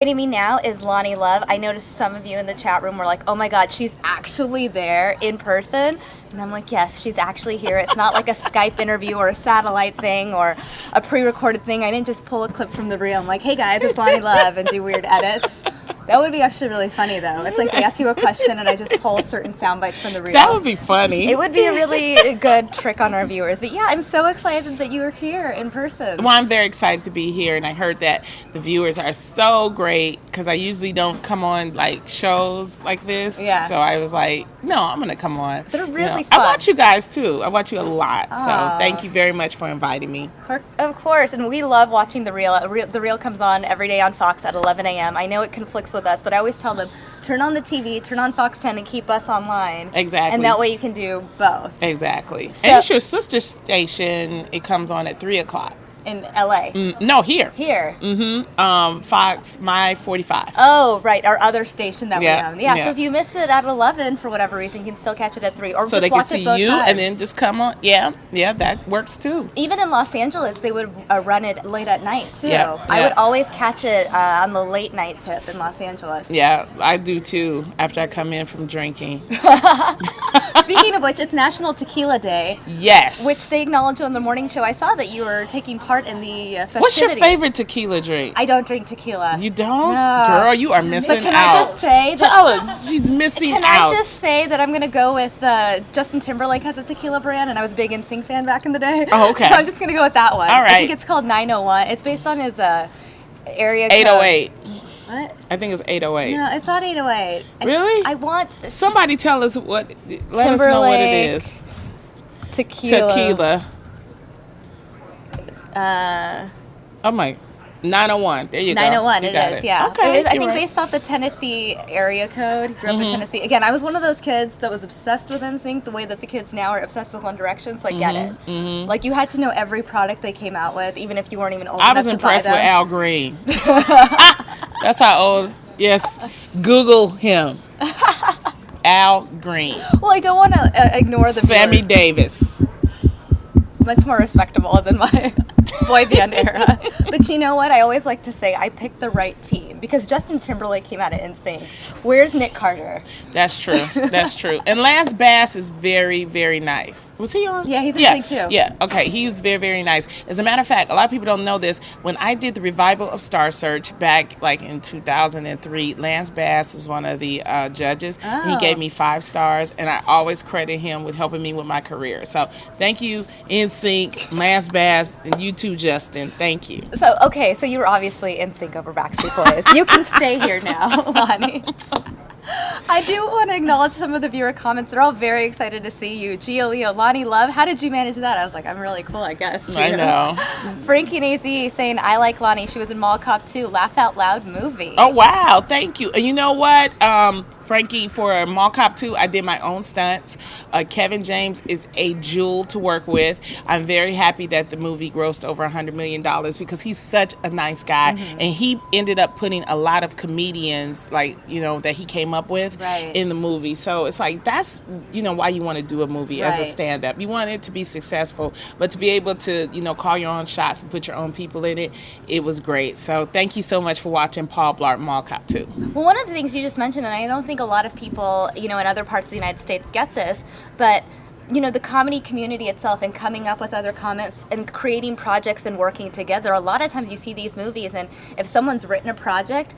Joining me now is Loni Love. I noticed some of you in the chat room were like, oh my God, she's actually there in person. And I'm like, yes, she's actually here. It's not like a Skype interview or a satellite thing or a pre-recorded thing. I didn't just pull a clip from the reel. I'm like, hey guys, it's Loni Love, and do weird edits. That would be actually really funny though. It's like they ask you a question and I just pull certain sound bites from the reel. That would be funny. It would be a really good trick on our viewers. But yeah, I'm so excited that you are here in person. Well, I'm very excited to be here, and I heard that the viewers are so great because I usually don't come on like shows like this. Yeah. So I was like, no, I'm gonna come on. They're really fun. I watch you guys too. I watch you a lot. So thank you very much for inviting me. Of course, and we love watching the reel. The reel comes on every day on Fox at 11 a.m. I know it conflicts with us, but I always tell them, turn on the TV, turn on Fox 10, and keep us online. Exactly. And that way you can do both. Exactly. So, and it's your sister station. It comes on at 3 o'clock. In LA? No, here. Here? Mm-hmm. Fox, my 45. Oh, right. Our other station that we own. Yeah, yeah. so if you miss it at 11 for whatever reason, you can still catch it at 3. Or so just they can watch see it both you times. and then just come on. Yeah, that works too. Even in Los Angeles, they would run it late at night too. Yeah, I yeah. would always catch it on the late night tip in Los Angeles. Yeah, I do too, after I come in from drinking. Speaking of which, it's National Tequila Day. Yes. Which they acknowledged on the morning show. I saw that you were taking part in the festivities. What's your favorite tequila drink? I don't drink tequila. You don't? No. Girl, you are missing out. But can I just say that... Tell her, she's missing Can out. I just say that I'm going to go with Justin Timberlake has a tequila brand, and I was a big NSYNC fan back in the day. Oh, okay. So I'm just going to go with that one. All right. I think it's called 901. It's based on his area code. 808. What? I think it's 808. No, it's not 808. Really? I want... Somebody tell us what, let us know what it is. Tequila. Oh my, 901. There you go. 901, You it got is, yeah. Okay, It is, I you're think, right. based off the Tennessee area code. Grew up in Tennessee. Again, I was one of those kids that was obsessed with NSYNC the way that the kids now are obsessed with One Direction, so I get it. Like, you had to know every product they came out with, even if you weren't even old I enough was to impressed buy with them. Al Green. That's how old. Yes, Google him. Al Green. Well, I don't want to ignore the Sammy viewers. Davis. Much more respectable than my boy band era. But you know what? I always like to say I picked the right team because Justin Timberlake came out of NSYNC. Where's Nick Carter? That's true. That's true. And Lance Bass is very, very nice. Was he on? Yeah, he's in NSYNC too. Yeah. Okay. He's very, very nice. As a matter of fact, a lot of people don't know this. When I did the revival of Star Search back like in 2003, Lance Bass is one of the judges. Oh. He gave me 5 stars, and I always credit him with helping me with my career. So thank you, NSYNC, Lance Bass, and you too, Justin. Thank you. So, okay, so you were obviously in sync over Backstreet Boys. You can stay here now, Lonnie. I do want to acknowledge some of the viewer comments. They're all very excited to see you. Gia Leo, Loni Love, how did you manage that? I was like, I'm really cool, I guess. I know. Frankie and AZ saying, I like Lonnie. She was in Mall Cop 2, Laugh Out Loud movie. Oh, wow. Thank you. And you know what, Frankie, for Mall Cop 2, I did my own stunts. Kevin James is a jewel to work with. I'm very happy that the movie grossed over $100 million because he's such a nice guy. And he ended up putting a lot of comedians, like, you know, that he came up with in the movie. So it's like, that's, you know, why you want to do a movie as a stand-up. You want it to be successful, but to be able to, you know, call your own shots and put your own people in it, it was great. So thank you so much for watching Paul Blart Mall Cop 2. Well, one of the things you just mentioned, and I don't think a lot of people, you know, in other parts of the United States get this, but you know, the comedy community itself and coming up with other comments and creating projects and working together. A lot of times you see these movies, and if someone's written a project,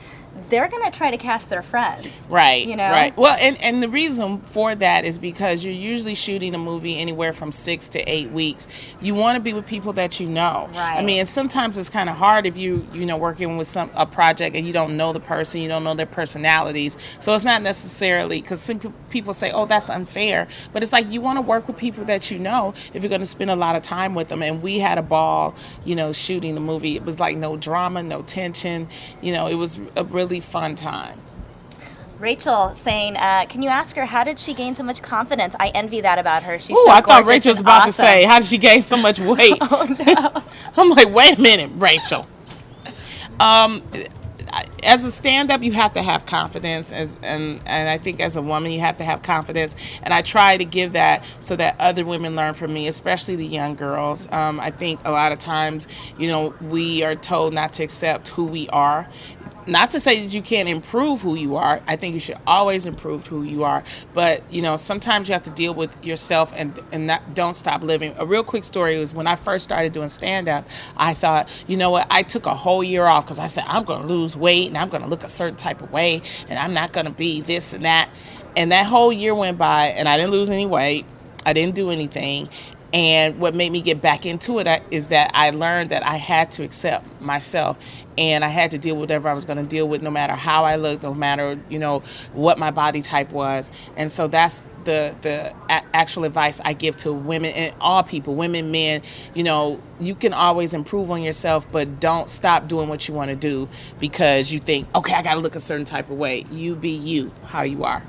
they're going to try to cast their friends. Right. You know? Right. Well, and the reason for that is because you're usually shooting a movie anywhere from 6 to 8 weeks. You want to be with people that you know. Right. I mean, and sometimes it's kind of hard if you know, working with a project and you don't know the person, you don't know their personalities. So it's not necessarily, because some people say, oh, that's unfair. But it's like you want to work with people that you know if you're going to spend a lot of time with them. And we had a ball, you know, shooting the movie. It was like no drama, no tension. You know, it was a really fun time. Rachel saying, can you ask her, how did she gain so much confidence? I envy that about her. She's Oh, so I thought gorgeous Rachel was and about to awesome. say, how did she gain so much weight? Oh, no. I'm like, wait a minute, Rachel. As a stand-up, you have to have confidence, and I think as a woman, you have to have confidence. And I try to give that so that other women learn from me, especially the young girls. I think a lot of times, you know, we are told not to accept who we are. not to say that you can't improve who you are. I think you should always improve who you are. But, sometimes you have to deal with yourself and don't stop living. A real quick story was when I first started doing stand-up, I thought, you know what, I took a whole year off because I said, I'm going to lose weight and I'm going to look a certain type of way and I'm not going to be this and that. And that whole year went by and I didn't lose any weight. I didn't do anything. And what made me get back into it is that I learned that I had to accept myself and I had to deal with whatever I was going to deal with, no matter how I looked, no matter, what my body type was. And so that's the actual advice I give to women and all people, women, men. You can always improve on yourself, but don't stop doing what you want to do because you think, okay, I got to look a certain type of way. You be you, how you are.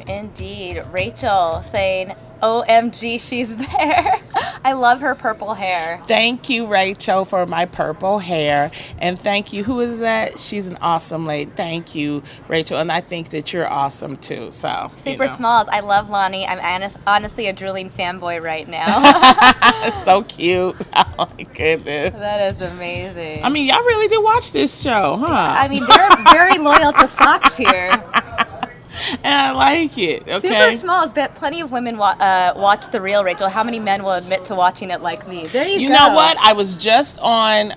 Indeed. Rachel saying, OMG, she's there. I love her purple hair. Thank you, Rachel, for my purple hair. And thank you. Who is that? She's an awesome lady. Thank you, Rachel. And I think that you're awesome, too. So Super Smalls. I love Loni. I'm honestly a drooling fanboy right now. So cute. Oh, my goodness. That is amazing. I mean, y'all really did watch this show, huh? I mean, they're very loyal to Fox here. And I like it. Okay. Super Smalls, but plenty of women watch The Real, Rachel. How many men will admit to watching it like me? There you go. You know what? I was just on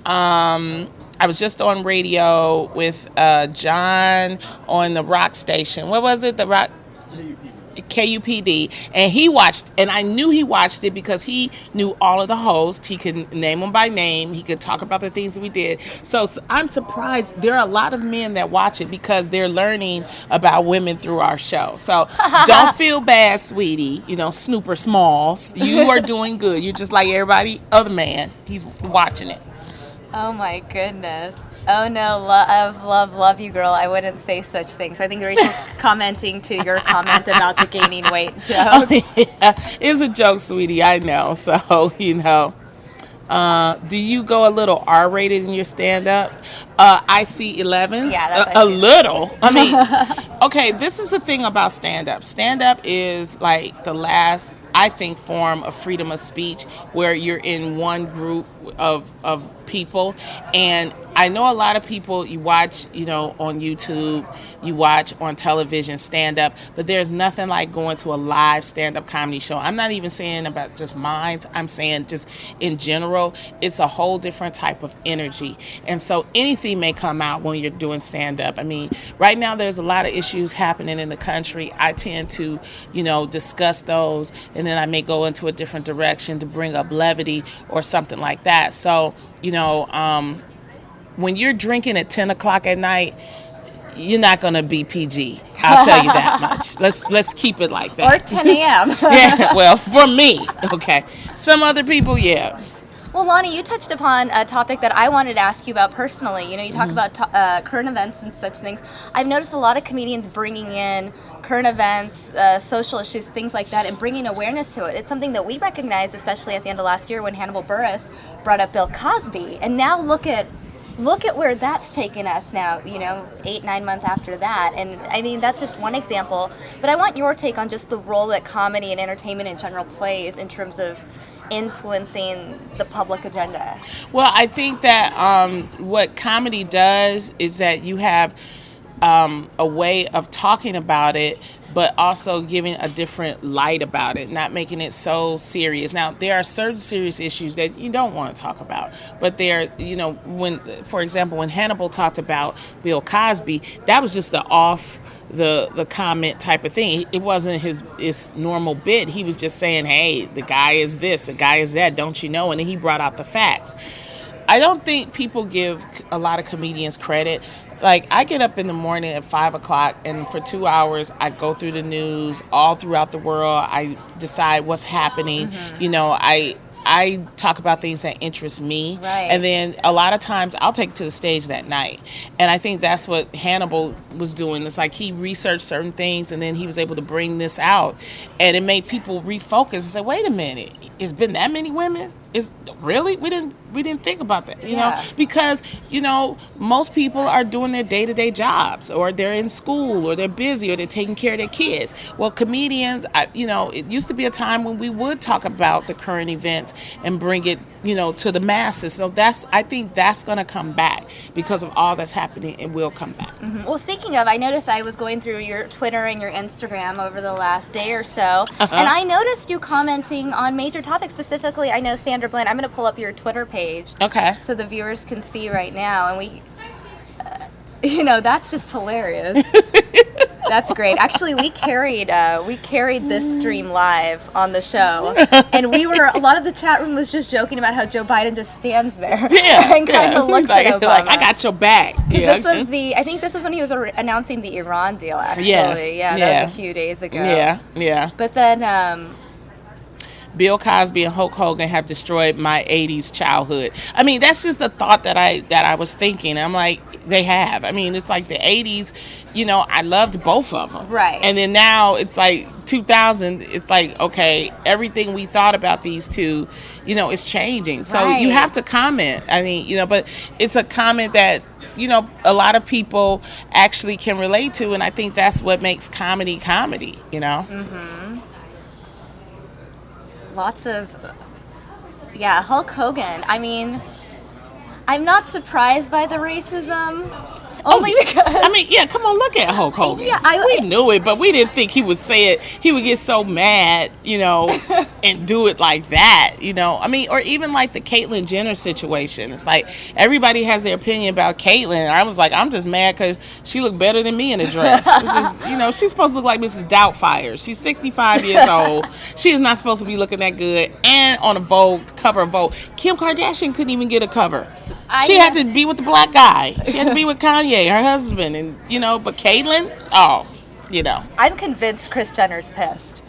radio with John on the rock station. What was it? The rock KUPD, and he watched, and I knew he watched it because he knew all of the hosts. He could name them by name. He could talk about the things that we did. So I'm surprised there are a lot of men that watch it because they're learning about women through our show. So don't feel bad, sweetie. Snooper Smalls, you are doing good. You're just like everybody other man. He's watching it. Oh my goodness. Oh no, love you, girl. I wouldn't say such things. I think Rachel's commenting to your comment about the gaining weight joke. Oh, yeah. It's a joke, sweetie. I know. So, do you go a little R-rated in your stand-up? I see 11s. Yeah, that's a little. I mean, okay, this is the thing about stand-up. Stand-up is like the last, I think, form of freedom of speech where you're in one group of people. And I know a lot of people, you watch, on YouTube, you watch on television stand-up, but there's nothing like going to a live stand-up comedy show. I'm not even saying about just mine. I'm saying just in general, it's a whole different type of energy. And so anything may come out when you're doing stand-up. I mean, right now there's a lot of issues happening in the country. I tend to, discuss those, and then I may go into a different direction to bring up levity or something like that. So, when you're drinking at 10 o'clock at night, you're not going to be PG. I'll tell you that much. Let's keep it like that. Or 10 a.m. Yeah, well, for me, okay. Some other people, yeah. Well, Loni, you touched upon a topic that I wanted to ask you about personally. You talk about current events and such things. I've noticed a lot of comedians bringing in current events, social issues, things like that, and bringing awareness to it. It's something that we recognized, especially at the end of last year when Hannibal Buress brought up Bill Cosby. And now look at where that's taken us now, 8-9 months after that. And I mean, that's just one example. But I want your take on just the role that comedy and entertainment in general plays in terms of influencing the public agenda. Well, I think that what comedy does is that you have a way of talking about it, but also giving a different light about it, not making it so serious. Now, there are certain serious issues that you don't want to talk about, but for example, when Hannibal talked about Bill Cosby, that was just the comment type of thing. It wasn't his normal bit. He was just saying, hey, the guy is this, the guy is that, don't you know? And then he brought out the facts. I don't think people give a lot of comedians credit. Like, I get up in the morning at 5 o'clock, and for 2 hours, I go through the news all throughout the world. I decide what's happening. Mm-hmm. I talk about things that interest me. Right. And then a lot of times I'll take it to the stage that night. And I think that's what Hannibal was doing. It's like he researched certain things and then he was able to bring this out. And it made people refocus and say, wait a minute, it's been that many women? Really? We didn't think about that, you know? Because, most people are doing their day-to-day jobs, or they're in school, or they're busy, or they're taking care of their kids. Well, comedians, it used to be a time when we would talk about the current events and bring it to the masses. So I think that's going to come back because of all that's happening. It will come back. Mm-hmm. Well, speaking of, I noticed I was going through your Twitter and your Instagram over the last day or so, and I noticed you commenting on major topics. Specifically, I know Sandra Bland. I'm going to pull up your Twitter page, Okay. so the viewers can see right now, and we, that's just hilarious. That's great. Actually, we carried this stream live on the show, and a lot of the chat room was just joking about how Joe Biden just stands there and kind of looks at Obama. Like, I got your back. Yeah. I think this was when he was announcing the Iran deal. Actually, Yes. That was a few days ago. Yeah. But then. Bill Cosby and Hulk Hogan have destroyed my 80s childhood. I mean, that's just a thought that I was thinking. I'm like, they have. I mean, it's like the 80s, I loved both of them. Right. And then now it's like 2000, it's like, okay, everything we thought about these two, is changing. So Right. you have to comment. I mean, but it's a comment that, a lot of people actually can relate to. And I think that's what makes comedy, Mm-hmm. Lots of, Hulk Hogan. I mean, I'm not surprised by the racism, only because. I mean, come on, look at Hulk Hogan. Yeah, we knew it, but we didn't think he would say it. He would get so mad, and do it like that, I mean, or even like the Caitlyn Jenner situation. It's like everybody has their opinion about Caitlyn. I was like, I'm just mad because she looked better than me in a dress. It's just, she's supposed to look like Mrs. Doubtfire. She's 65 years old. She is not supposed to be looking that good. And on a cover of Vogue. Kim Kardashian couldn't even get a cover. She had to be with the black guy. She had to be with Kanye, her husband, and but Caitlyn, I'm convinced Kris Jenner's pissed.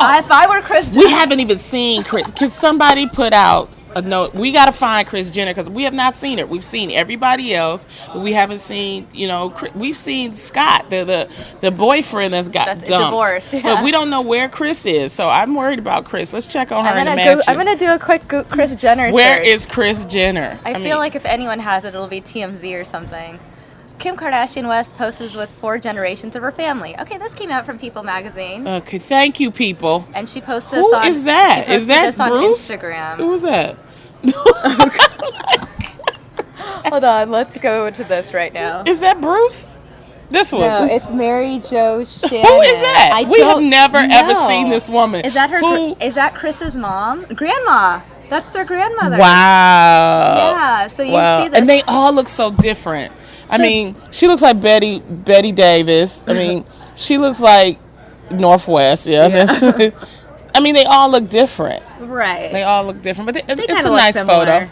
If I were Kris Jenner, we haven't even seen Kris. Could somebody put out a note? We got to find Kris Jenner because we have not seen her. We've seen everybody else, but we haven't seen. We've seen Scott, the boyfriend that's dumped, divorced, but we don't know where Kris is. So I'm worried about Kris. Let's check on her in the I'm mansion. gonna do a quick Kris Jenner. Where search. is Kris Jenner? I feel like if anyone has it, it'll be TMZ or something. Kim Kardashian West poses with 4 generations of her family. Okay, this came out from People magazine. Okay, thank you, People. And she posted Who this on, is that? Is that Bruce? On Instagram. Who is that? Hold on, let's go to this right now. Is that Bruce? This one. No, it's Mary Jo Shannon. Who is that? We have never ever know. seen this woman. Is that her? Is that Chris's mom? Grandma. That's their grandmother. Wow. Yeah. So you see this. And they all look so different. I mean, she looks like Betty Davis. I mean, she looks like Northwest. Yeah. I mean, they all look different. Right. They all look different, but it's a nice photo.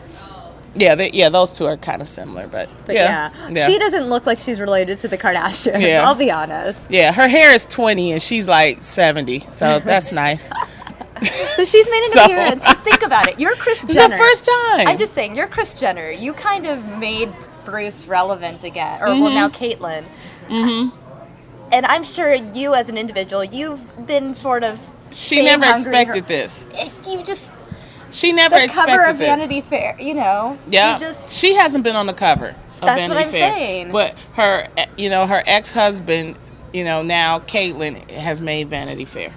Yeah, those two are kind of similar, but yeah. She doesn't look like she's related to the Kardashians. Yeah. I'll be honest. Yeah, her hair is 20 and she's like 70, so that's nice. So she's made an appearance. But think about it. You're Kris Jenner. It's the first time. I'm just saying, you're Kris Jenner. You kind of made Bruce relevant again, or well, now Caitlyn. Mm-hmm. And I'm sure you, as an individual, you've been sort of. She never expected this. You just. She never expected this. The cover of Vanity Fair, Yeah. She hasn't been on the cover of Vanity Fair. That's what I'm saying. But her, her ex-husband, now Caitlyn has made Vanity Fair.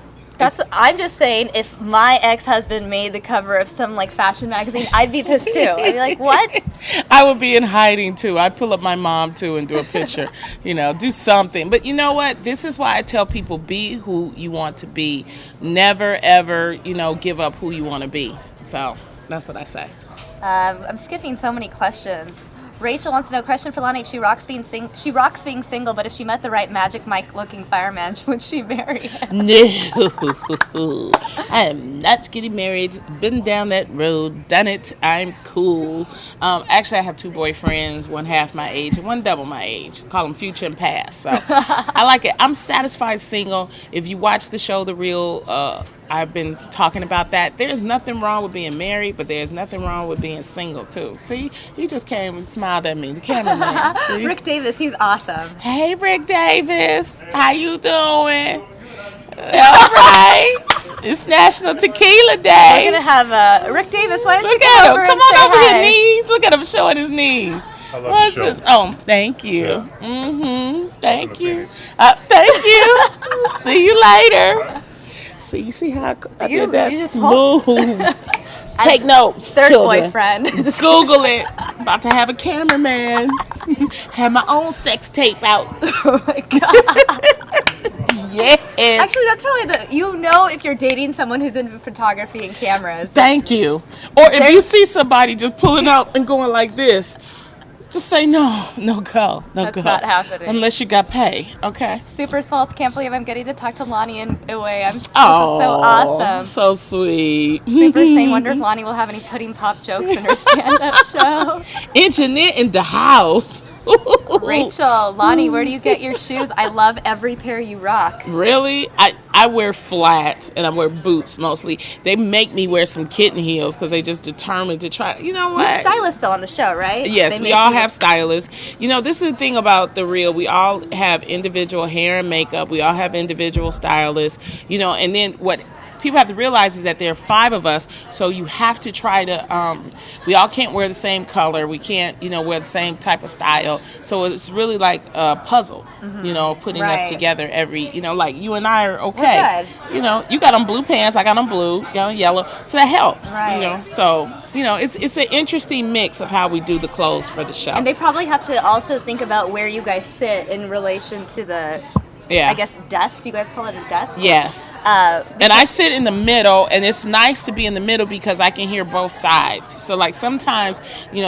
I'm just saying, if my ex-husband made the cover of some fashion magazine, I'd be pissed too. I'd be like, what? I would be in hiding too. I'd pull up my mom too and do a picture, do something. But you know what? This is why I tell people, be who you want to be. Never, ever, give up who you want to be. So that's what I say. I'm skipping so many questions. Rachel wants to know, question for Loni. She rocks being single, but if she met the right Magic Mike looking fireman, would she marry him? No, I am not getting married. Been down that road, done it. I'm cool. Actually, I have 2 boyfriends, one half my age and one double my age. Call them future and past. So I like it. I'm satisfied single. If you watch the show The Real, I've been talking about that. There's nothing wrong with being married, but there's nothing wrong with being single too. See, he just came and smiled at me, the cameraman. See? Rick Davis, he's awesome. Hey, Rick Davis, how you doing? All right, it's National Tequila Day. We're gonna have Rick Davis. Why don't you come over Come and on say over hi? your knees. Look at him showing his knees. I love the show. Oh, thank you. Yeah. Thank you. Thank you. See you later. So you see how I did that you just smooth. Take notes, Third children. boyfriend. Google it. About to have a cameraman. Have my own sex tape out. Oh my god. Yes. Actually, that's probably you know if you're dating someone who's into photography and cameras. Thank you. Or if you see somebody just pulling out and going like this, just say no go. That's not happening. Unless you got pay, okay? Super Smalls, can't believe I'm getting to talk to Loni in a way. This is so Oh, awesome. so sweet. Super Sane wonders Loni will have any pudding pop jokes in her stand-up show. Internet in the house. Rachel, Loni, where do you get your shoes? I love every pair you rock. Really? I wear flats and I wear boots mostly. They make me wear some kitten heels because they just determined to try. You know You what? have stylists though on the show, right? Yes, They we make all you- have stylists. You know, this is the thing about The Real. We all have individual hair and makeup. We all have individual stylists. You know, and then what people have to realize is that there are 5 of us, so you have to try to, we all can't wear the same color. We can't, wear the same type of style. So it's really like a puzzle, putting us Right. together every, like you and I are okay. We're good. You got on blue pants, I got on blue, you got on yellow. So that helps, Right. So, it's an interesting mix of how we do the clothes for the show. And they probably have to also think about where you guys sit in relation to the, I guess, desk. Do you guys call it a desk? Yes. And I sit in the middle, and it's nice to be in the middle because I can hear both sides. So, like, sometimes,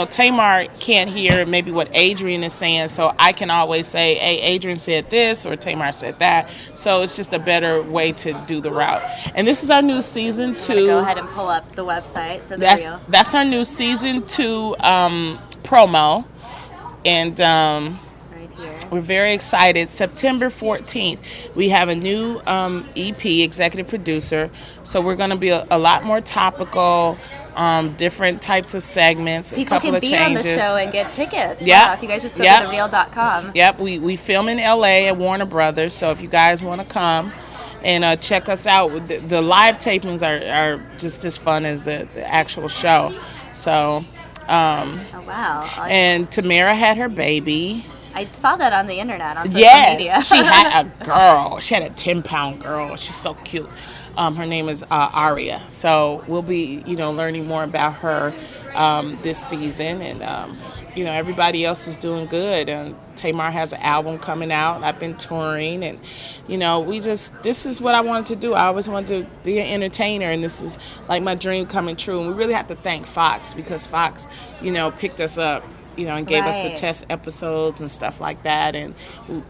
Tamar can't hear maybe what Adrian is saying, so I can always say, hey, Adrian said this, or Tamar said that. So it's just a better way to do the route. And this is our new season 2. Go ahead and pull up the website for The Real. That's our new season 2 promo. And Right here. we're very excited. September 14th, we have a new EP, executive producer. So we're going to be a lot more topical, different types of segments, People a couple can of be changes. on the show and get tickets. Yeah. If you guys just go Yep. to thereal.com. Yep, we film in LA at Warner Brothers. So if you guys want to come and check us out, the live tapings are just as fun as the actual show. So, Oh, wow. and Tamara had her baby. I saw that on the internet, on social media. Yes, she had a girl. She had a 10-pound girl. She's so cute. Her name is Aria. So we'll be, learning more about her this season. And, everybody else is doing good. And Tamar has an album coming out. I've been touring. And, this is what I wanted to do. I always wanted to be an entertainer. And this is like my dream coming true. And we really have to thank Fox because Fox, picked us up. And gave us the Right. test episodes and stuff like that. And,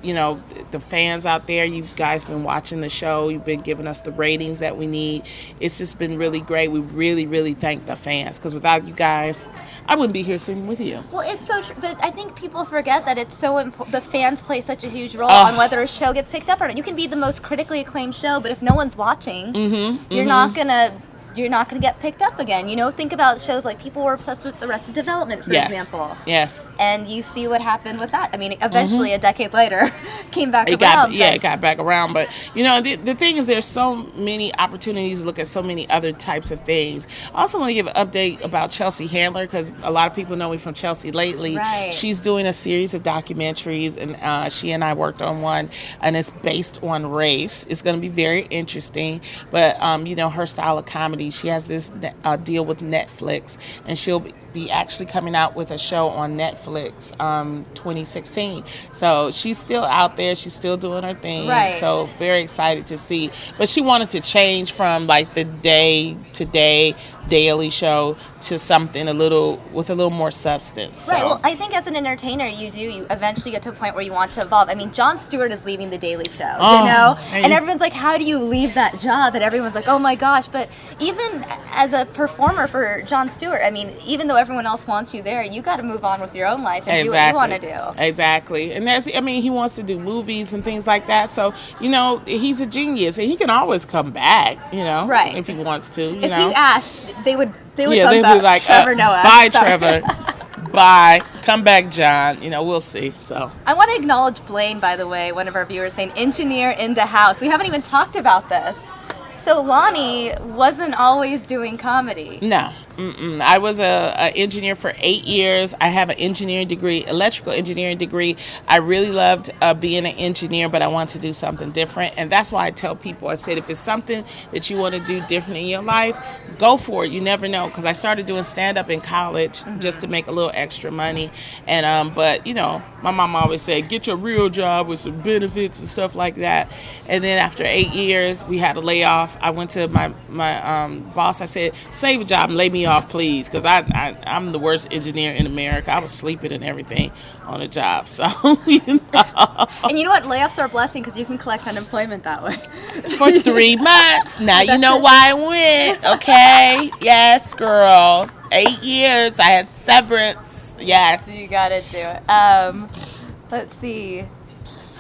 the fans out there, you guys been watching the show. You've been giving us the ratings that we need. It's just been really great. We really, really thank the fans because without you guys, I wouldn't be here sitting with you. Well, it's so true, but I think people forget that it's so important. The fans play such a huge role on whether a show gets picked up or not. You can be the most critically acclaimed show, but if no one's watching, you're not gonna get picked up again. Think about shows like people were obsessed with Arrested Development, for example. Yes. And you see what happened with that. I mean, eventually, a decade later, came back It around. got back around. But, the thing is there's so many opportunities to look at so many other types of things. I also want to give an update about Chelsea Handler because a lot of people know me from Chelsea lately. Right. She's doing a series of documentaries, and she and I worked on one, and it's based on race. It's going to be very interesting. But, her style of comedy, she has this deal with Netflix, and she'll be actually coming out with a show on Netflix 2016. So she's still out there. She's still doing her thing. Right. So very excited to see. But she wanted to change from like the day-to-day daily show to something with a little more substance. So. Right. Well, I think as an entertainer, you eventually get to a point where you want to evolve. I mean, Jon Stewart is leaving The Daily Show, and everyone's like, how do you leave that job? And everyone's like, oh my gosh. But even as a performer for Jon Stewart, I mean, even though everyone else wants you there, you got to move on with your own life and do what you want to do. Exactly. And he wants to do movies and things like that. So, he's a genius and he can always come back, Right. if he wants to, If you asked, they would they'd bump be up like, Trevor Noah. bye, Sorry. Trevor. Bye. Come back, John. We'll see. So I want to acknowledge Blaine, by the way, one of our viewers saying, engineer in the house. We haven't even talked about this. So Loni wasn't always doing comedy. no. I was a engineer for 8 years. I have an engineering degree, electrical engineering degree. I really loved being an engineer, but I wanted to do something different. And that's why I tell people, I said, if it's something that you want to do different in your life, go for it. You never know. Because I started doing stand-up in college just to make a little extra money. And but, you know, my mom always said, get your real job with some benefits and stuff like that. And then after 8 years, we had a layoff. I went to my boss. I said, save a job and lay me off, please, because I'm the worst engineer in America. I was sleeping and everything on the job. So, you know. And you know what? Layoffs are a blessing because you can collect unemployment that way. For 3 months. Now you know why I went, okay? Yes, girl. 8 years. I had severance. Yes. You gotta do it. Let's see.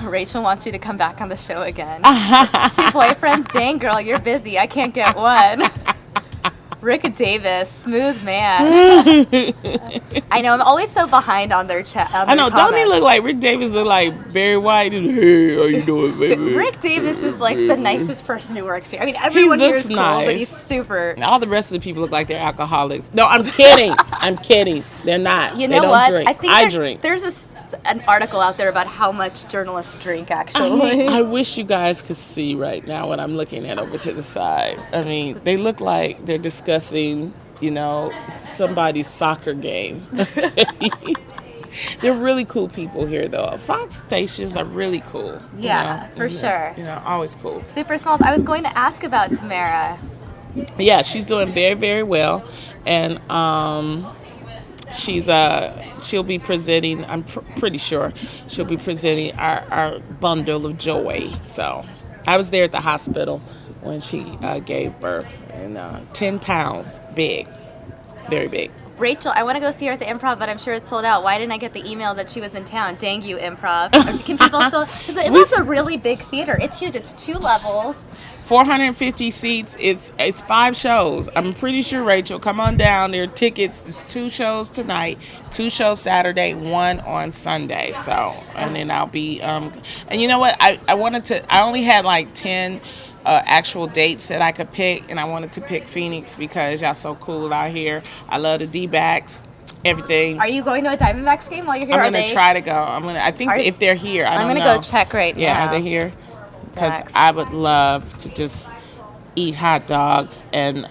Rachel wants you to come back on the show again. 2 boyfriends? Dang, girl, you're busy. I can't get one. Rick Davis, smooth man. I know, I'm always so behind on their chat. I know, don't he look like Rick Davis? Look like Barry White? Hey, how you doing, baby? Rick Davis is like the nicest person who works here. I mean, everyone here is cool, nice. but he's super. All the rest of the people look like they're alcoholics. No, I'm kidding. I'm kidding. They're not. You they know don't what? drink. I drink. There's an article out there about how much journalists drink, actually. I wish you guys could see right now what I'm looking at over to the side. I mean, they look like they're discussing, you know, somebody's soccer game. They're really cool people here, though. Fox stations are really cool. Yeah, for sure. You know, always cool. Super Smalls. I was going to ask about Tamara. Yeah, she's doing very, very well. And she'll be presenting, I'm pretty sure she'll be presenting our bundle of joy. So I was there at the hospital when she gave birth, and 10 pounds, big, very big. Rachel, I want to go see her at the Improv, but I'm sure it's sold out. Why didn't I get the email that she was in town? Dang you, Improv. Can people still, because the Improv's a really big theater. It's huge. It's 2 levels. 450 seats. It's 5 shows. I'm pretty sure, Rachel, come on down. There are tickets. There's 2 shows tonight, 2 shows Saturday, 1 on Sunday. So, and then I'll be and you know what? I only had like 10 actual dates that I could pick, and I wanted to pick Phoenix because y'all so cool out here. I love the D-backs. Everything. Are you going to a Diamondbacks game while you're here? I'm gonna try to go. I think if they're here. I'm gonna go check right now. Yeah, are they here? Because I would love to just eat hot dogs and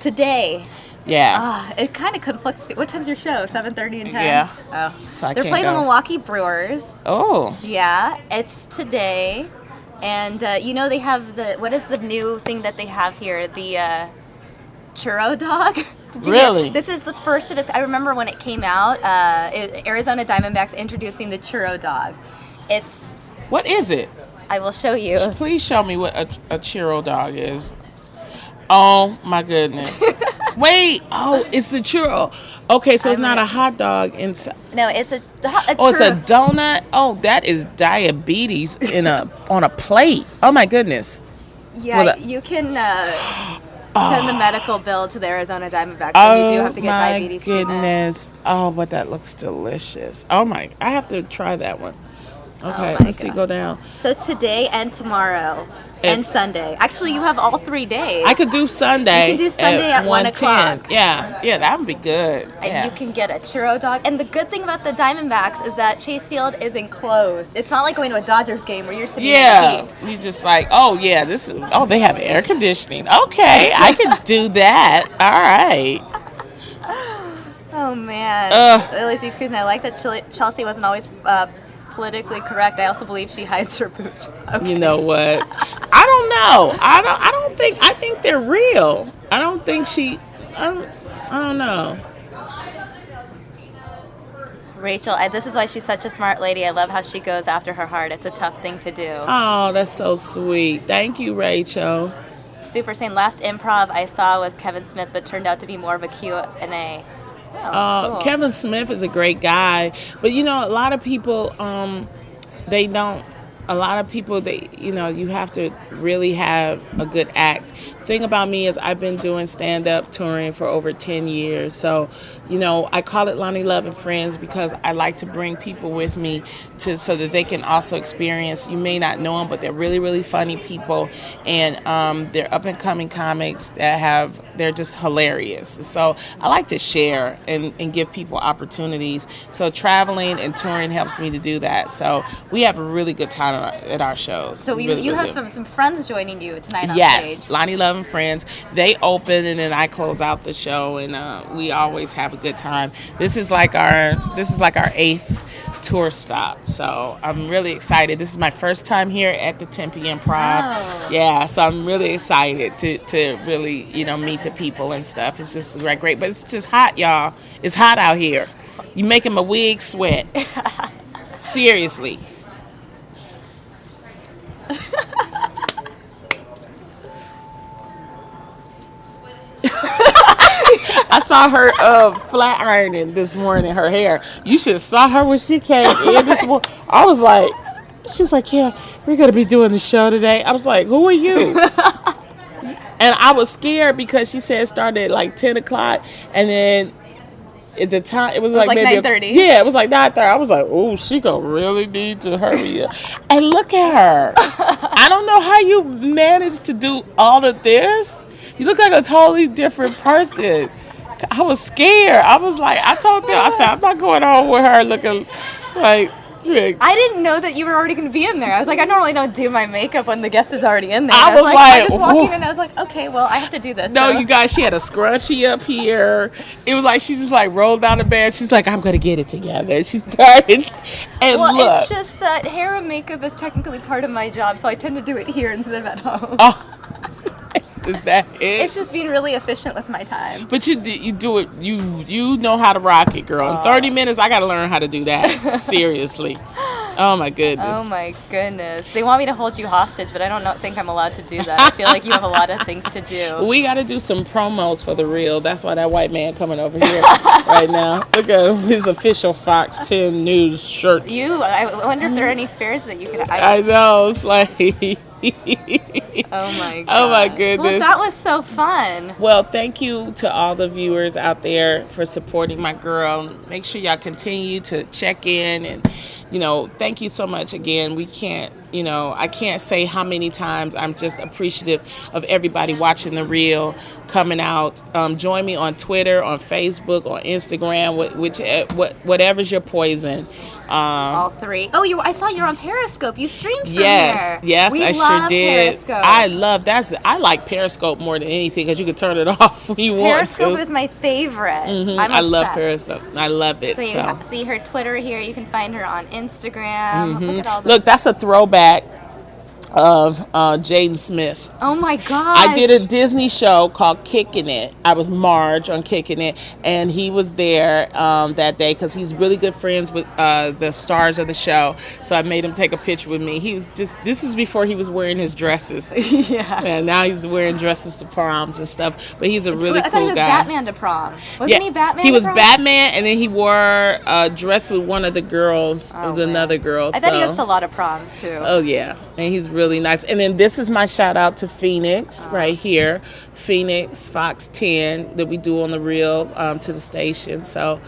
today. Yeah. It kind of conflicts. What time's your show? 7:30 and 10. Yeah. Oh. So They're playing the Milwaukee Brewers. Oh. Yeah, it's today, and you know they have what is the new thing that they have here? The churro dog. Really? This is the first of its. I remember when it came out. Arizona Diamondbacks introducing the churro dog. What is it? I will show you. Please show me what a churro dog is. Oh my goodness. Wait. Oh, it's the churro. Okay, so it's not a hot dog inside. No, it's a Oh, it's a donut. Oh, that is diabetes on a plate. Oh my goodness. Yeah, you can send the medical bill to the Arizona Diamondbacks. So you do have to get diabetes treatment. Oh my goodness. Oh, but that looks delicious. Oh my, I have to try that one. Okay, let's see, go down. So today and tomorrow and Sunday. Actually, you have all 3 days. I could do Sunday. You can do Sunday at 1 o'clock. Yeah, that would be good. And you can get a churro dog. And the good thing about the Diamondbacks is that Chase Field is enclosed. It's not like going to a Dodgers game where you're sitting in the heat. You just like, they have air conditioning. Okay, I could do that. All right. Oh, man. Lizzie Cruz, and I like that Chelsea wasn't always politically correct. I also believe she hides her pooch. Okay. You know what? I don't know. I think they're real. I don't think I don't know. Rachel, this is why she's such a smart lady. I love how she goes after her heart. It's a tough thing to do. Oh, that's so sweet. Thank you, Rachel. Super saying last Improv I saw was Kevin Smith, but turned out to be more of a Q&A. Cool. Kevin Smith is a great guy, but you know, a lot of people, you have to really have a good act thing about me is I've been doing stand-up touring for over 10 years. So, I call it Loni Love and Friends because I like to bring people with me so that they can also experience. You may not know them, but they're really, really funny people, and they're up-and-coming comics they're just hilarious. So I like to share and give people opportunities. So traveling and touring helps me to do that. So we have a really good time at our shows. So really, you really have some friends joining you tonight on yes, stage. Loni Love and Friends. They open and then I close out the show, and we always have a good time. This is like our 8th tour stop, so I'm really excited. This is my first time here at the Tempe Improv. Wow. Yeah, so I'm really excited to really meet the people and stuff. It's just great, but it's just hot, y'all. It's hot out here. You making my wig sweat. Seriously. I saw her flat ironing this morning her hair. You should have saw her when she came in this morning. I was like, she's like, yeah, we're going to be doing the show today. I was like, who are you? And I was scared because she said it started at like 10 o'clock. And then at the time, it was like maybe 9:30. Yeah, it was like 9:30. I was like, oh, she going to really need to hurry up. And look at her. I don't know how you managed to do all of this. You look like a totally different person. I was scared. I was like, I told them, I said, I'm not going home with her looking like. I didn't know that you were already going to be in there. I was like, I normally don't do my makeup when the guest is already in there. I was like, I just walked in and I was like, okay, well, I have to do this. No, so. you guys, she had a scrunchie up here. It was like she just like rolled down the bed. She's like, I'm going to get it together. She started. And well, look. it's just that hair and makeup is technically part of my job, so I tend to do it here instead of at home. Oh, is that it? It's just being really efficient with my time. But you do it. You know how to rock it, girl. In 30 minutes, I got to learn how to do that. Seriously. Oh my goodness. Oh my goodness. They want me to hold you hostage, but I don't think I'm allowed to do that. I feel like you have a lot of things to do. We got to do some promos for the real. That's why that white man coming over here right now. Look at his official Fox 10 News shirt. I wonder if there are any spares that you could. I know. It's like. Oh my god. Oh my goodness. Well, that was so fun. Well, thank you to all the viewers out there for supporting my girl. Make sure y'all continue to check in, and thank you so much again. We can't, I can't say how many times I'm just appreciative of everybody watching the reel, coming out. Join me on Twitter, on Facebook, on Instagram, whatever's your poison. All three. Oh, I saw you're on Periscope. You streamed from Yes, there. yes, We I love sure did. Periscope. I like Periscope more than anything because you can turn it off when you want Periscope to. is my favorite. I love Periscope. I love it. So you see her Twitter here. You can find her on Instagram. Look at all Look, that's a throwback of Jaden Smith. Oh my gosh. I did a Disney show called Kicking It. I was Marge on Kicking It, and he was there that day because he's really good friends with the stars of the show. So I made him take a picture with me. He was this is before he was wearing his dresses. Yeah. And now he's wearing dresses to proms and stuff. But he's a really I thought cool he was guy. Batman to prom. Wasn't he Batman? He to was prom? Batman, and then he wore a dress with one of the girls, with man. another girl. I bet he goes to a lot of proms too. Oh yeah, and he's really nice. And then this is my shout out to Phoenix right here, Phoenix Fox 10 that we do on the reel to the station. So,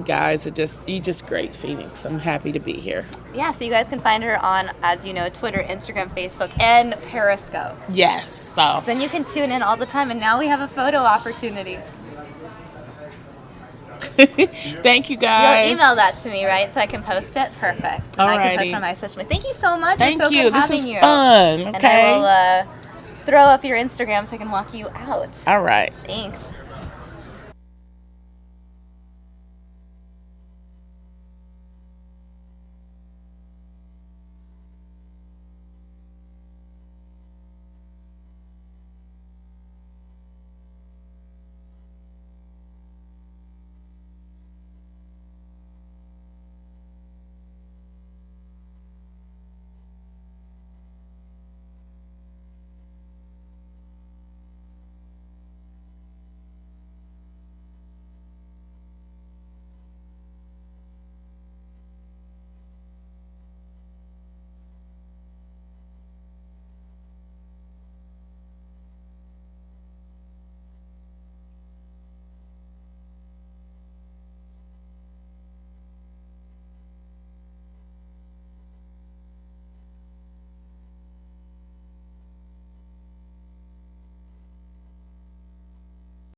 guys, you just great, Phoenix. I'm happy to be here. Yeah, so you guys can find her on, as you know, Twitter, Instagram, Facebook, and Periscope. Yes. So Then you can tune in all the time, and now we have a photo opportunity. thank you, guys. You'll email that to me, right? So I can post it? Perfect. And I can post it on my social media. Thank you so much. Thank it was so you. good This having was you. fun. Okay. And I will throw up your Instagram so I can walk you out. All right. Thanks.